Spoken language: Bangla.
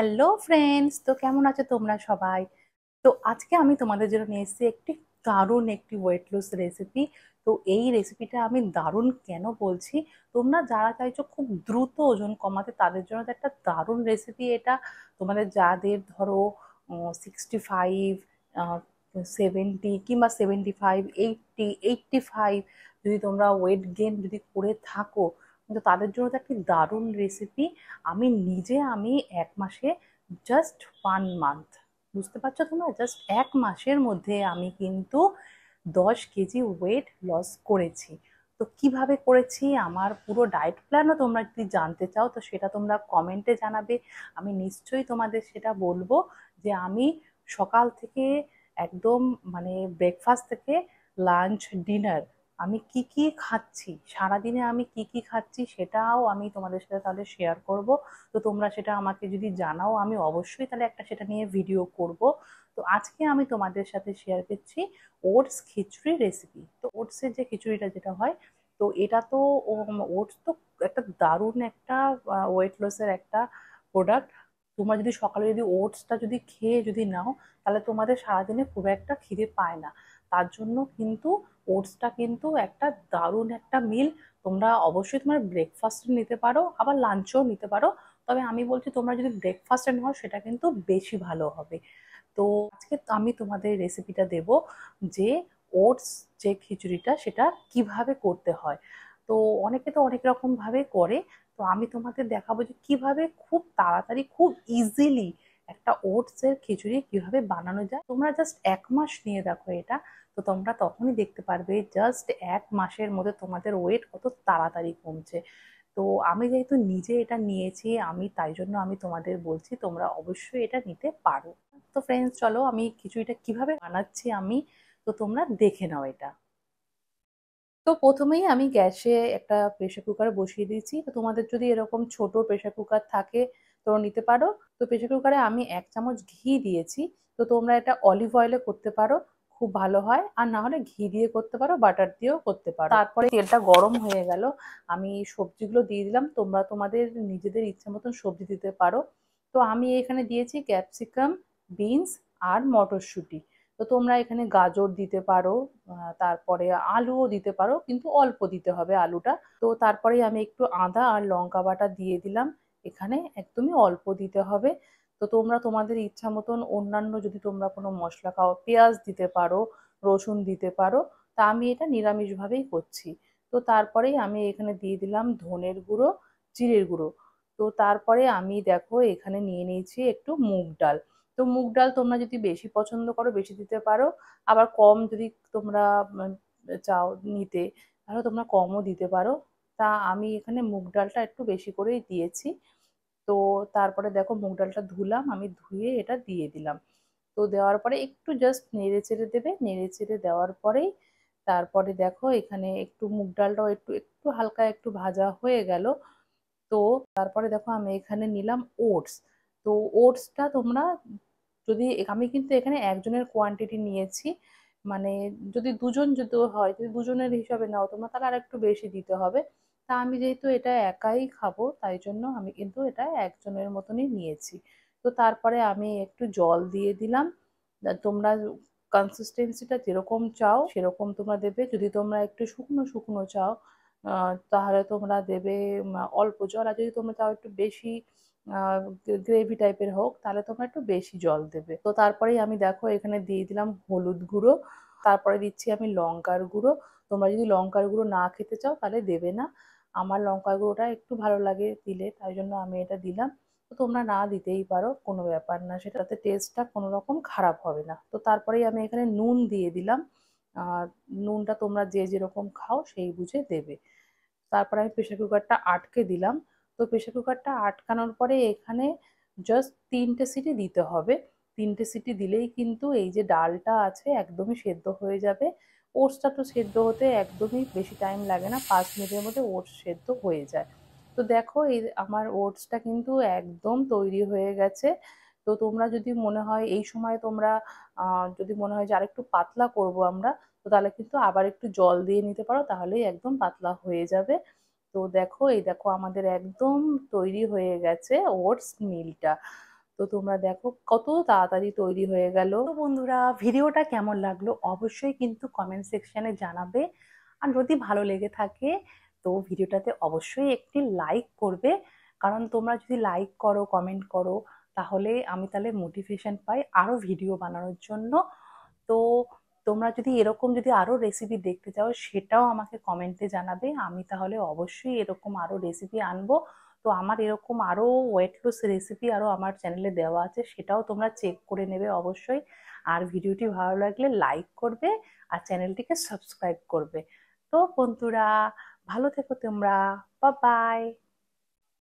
হ্যালো ফ্রেন্ডস, তো কেমন আছো তোমরা সবাই? তো আজকে আমি তোমাদের জন্য নিয়ে এসেছি একটি দারুণ একটি ওয়েট লস রেসিপি। তো এই রেসিপিটা আমি দারুণ কেন বলছি, তোমরা যারা চাইছো খুব দ্রুত ওজন কমাতে তাদের জন্য তো একটা দারুণ রেসিপি এটা। তোমাদের যাদের ধরো 65, 70 কিংবা 75, 85 যদি তোমরা ওয়েট গেইন যদি করে থাকো, কিন্তু তাদের জন্য তো একটি দারুণ রেসিপি। আমি 1 মাসে, জাস্ট 1 মান্থ, বুঝতে পারছো তোমরা, জাস্ট 1 মাসের মধ্যে আমি কিন্তু 10 কেজি ওয়েট লস করেছি। তো কিভাবে করেছি, আমার পুরো ডায়েট প্ল্যানও তোমরা যদি জানতে চাও তো সেটা তোমরা কমেন্টে জানাবে। আমি নিশ্চয়ই তোমাদের সেটা বলবো যে আমি সকাল থেকে একদম মানে ব্রেকফাস্ট থেকে লাঞ্চ ডিনার আমি কি কি খাচ্ছি, সারাদিনে আমি কি কি খাচ্ছি সেটাও আমি তোমাদের সাথে তাহলে শেয়ার করব। তো তোমরা সেটা আমাকে যদি জানাও আমি অবশ্যই তাহলে একটা সেটা নিয়ে ভিডিও করব। তো আজকে আমি তোমাদের সাথে শেয়ার করছি ওটস খিচুড়ি রেসিপি। তো ওটসের যে খিচুড়িটা যেটা হয়, তো এটা তো ওটস তো একটা দারুণ একটা ওয়েট লসের একটা প্রোডাক্ট। তোমরা যদি সকালে যদি ওটসটা যদি খেয়ে যদি নাও তাহলে তোমাদের সারাদিনে খুব একটা খিদে পায় না। তার জন্য কিন্তু ওটসটা কিন্তু একটা দারুণ একটা মিল। তোমরা অবশ্যই তোমার ব্রেকফাস্ট নিতে পারো, আবার লাঞ্চও নিতে পারো। তবে আমি বলছি তোমরা যদি ব্রেকফাস্টে নাও সেটা কিন্তু বেশি ভালো হবে। তো আজকে আমি তোমাদের রেসিপিটা দেব যে ওটস যে খিচুড়িটা সেটা কিভাবে করতে হয়। তো অনেকে তো অনেক রকম ভাবে করে, তো আমি তোমাদের দেখাবো যে কিভাবে খুব তাড়াতাড়ি খুব ইজিলি একটা ওটসের খিচুড়ি কিভাবে বানানো যায়। তোমরা জাস্ট 1 মাস নিয়ে দেখো এটা, তো তোমরা তখনই দেখতে পারবে জাস্ট 1 মাসের মধ্যে তোমাদের ওয়েট কত তাড়াতাড়ি কমছে। তো আমি যেহেতু নিজে এটা নিয়েছি, আমি তাই জন্য আমি তোমাদের বলছি তোমরা অবশ্যই এটা নিতে পারো। তো ফ্রেন্ডস, চলো আমি খিচুড়িটা কিভাবে বানাচ্ছি আমি, তো তোমরা দেখে নাও এটা। তো প্রথমেই আমি গ্যাসে একটা প্রেসার কুকার বসিয়ে দিয়েছি। তো তোমাদের যদি এরকম ছোট প্রেসার কুকার থাকে তো নিতে পারো। তো প্রেসার কুকারে আমি 1 চামচ ঘি দিয়েছি। তো তোমরা এটা অলিভ অয়েলে করতে পারো, খুব ভালো হয়। আর না হলে ঘি দিয়ে করতে পারো, বাটার দিয়েও করতে পারো। তারপরে তেলটা গরম হয়ে গেল, আমি সবজিগুলো দিয়ে দিলাম। তোমরা তোমাদের নিজেদের ইচ্ছা মতন সবজি দিতে পারো। তো আমি এখানে দিয়েছি ক্যাপসিকাম, বিনস আর মটরশুঁটি। তো তোমরা এখানে গাজর দিতে পারো, তারপরে আলুও দিতে পারো, কিন্তু অল্প দিতে হবে আলুটা। তো তারপরে আমি একটু আদা আর লঙ্কা বাটা দিয়ে দিলাম, এখানে একদমই অল্প দিতে হবে। তো তোমরা তোমাদের ইচ্ছা মতন অন্যান্য যদি তোমরা কোনো মশলা খাও, পেঁয়াজ দিতে পারো, রসুন দিতে পারো। তা আমি এটা নিরামিষভাবেই করছি। তো তারপরেই আমি এখানে দিয়ে দিলাম ধনের গুঁড়ো, জিরের গুঁড়ো। তো তারপরে আমি দেখো এখানে নিয়ে নিয়েছি একটু মুগ ডাল। তো মুগ ডাল তোমরা যদি বেশি পছন্দ করো বেশি দিতে পারো, আবার কম যদি তোমরা চাও নিতে তাহলে তোমরা কমও দিতে পারো। তা আমি এখানে মুগ ডালটা একটু বেশি করেই দিয়েছি। তো তারপরে দেখো মুগ ডালটা ধুলাম, আমি ধুয়ে এটা দিয়ে দিলাম। তো দেওয়ার পরে একটু জাস্ট নেড়ে চেড়ে দেবে, নেড়ে চেড়ে দেওয়ার পরেই তারপরে দেখো এখানে একটু মুগ ডালটাও একটু একটু হালকা একটু ভাজা হয়ে গেল। তো তারপরে দেখো আমি এখানে নিলাম ওটস। তো ওটসটা তোমরা যদি, আমি কিন্তু এখানে একজনের কোয়ান্টিটি নিয়েছি, মানে যদি দুজন যদি হয়, যদি দুজনের হিসাবে নাও তোমরা তাহলে আর একটু বেশি দিতে হবে। তা আমি যেহেতু এটা একাই খাবো তাই জন্য আমি কিন্তু এটা একজনের মতনই নিয়েছি। তো তারপরে আমি একটু জল দিয়ে দিলাম। তোমরা কনসিস্টেন্সিটা যেরকম চাও সেরকম তোমরা দেবে। যদি তোমরা একটু শুকনো শুকনো চাও তাহলে তোমরা দেবে অল্প জল। আর যদি তোমরা চাও একটু বেশি গ্রেভি টাইপের হোক তাহলে তোমরা একটু বেশি জল দেবে। তো তারপরেই আমি দেখো এখানে দিয়ে দিলাম হলুদ গুঁড়ো, তারপরে দিচ্ছি আমি লঙ্কার গুঁড়ো। তোমরা যদি লঙ্কার গুঁড়ো না খেতে চাও তাহলে দেবে না, আমার লঙ্কার গুঁড়োটা একটু ভালো লাগে দিলে তাই জন্য আমি এটা দিলাম। তো তোমরা না দিতেই পারো, কোনো ব্যাপার না, সেটাতে টেস্টটা কোনো রকম খারাপ হবে না। তো তারপরেই আমি এখানে নুন দিয়ে দিলাম। আর নুনটা তোমরা যে যেরকম খাও সেই বুঝে দেবে। তারপর আমি প্রেসার কুকারটা আটকে দিলাম। তো প্রেসার কুকারটা আটকানোর পরে এখানে জাস্ট 3টে সিটি দিতে হবে। 3টে সিটি দিলেই কিন্তু এই যে ডালটা আছে একদমই সেদ্ধ হয়ে যাবে। ওটসটা তো সেদ্ধ হতে একদমই বেশি টাইম লাগে না, 5 মিনিটের মধ্যে ওটস সেদ্ধ হয়ে যায়। তো দেখো এই আমার ওটসটা কিন্তু একদম তৈরি হয়ে গেছে। তো তোমরা যদি মনে হয় এই সময় তোমরা যদি মনে হয় যে আরেকটু পাতলা করব আমরা, তো তাহলে কিন্তু আবার একটু জল দিয়ে নিতে পারো, তাহলেই একদম পাতলা হয়ে যাবে। তো দেখো এই দেখো আমাদের একদম তৈরি হয়ে গেছে ওটস মিলটা। তো তো তোমরা দেখো কত তাড়াতাড়ি তৈরি হয়ে গেল। তো বন্ধুরা, ভিডিওটা কেমন লাগলো অবশ্যই কিন্তু কমেন্ট সেকশনে জানাবে। আর যদি ভালো লেগে থাকে তো ভিডিওটাতে অবশ্যই একটি লাইক করবে, কারণ তোমরা যদি লাইক করো, কমেন্ট করো, তাহলে আমি তাহলে মোটিভেশন পাই আরো ভিডিও বানানোর জন্য। তো তোমরা যদি এরকম যদি আরো রেসিপি দেখতে চাও সেটাও আমাকে কমেন্টে জানাবে, আমি তাহলে অবশ্যই এরকম আরো রেসিপি আনবো। তো আমার এরকম আরো ওয়েট লস রেসিপি আরো আমার চ্যানেলে দেওয়া আছে, সেটাও তোমরা চেক করে নেবে অবশ্যই। আর ভিডিওটি ভালো লাগলে লাইক করবে আর চ্যানেলটিকে সাবস্ক্রাইব করবে। তো বন্ধুরা, ভালো থেকো তোমরা। Bye bye.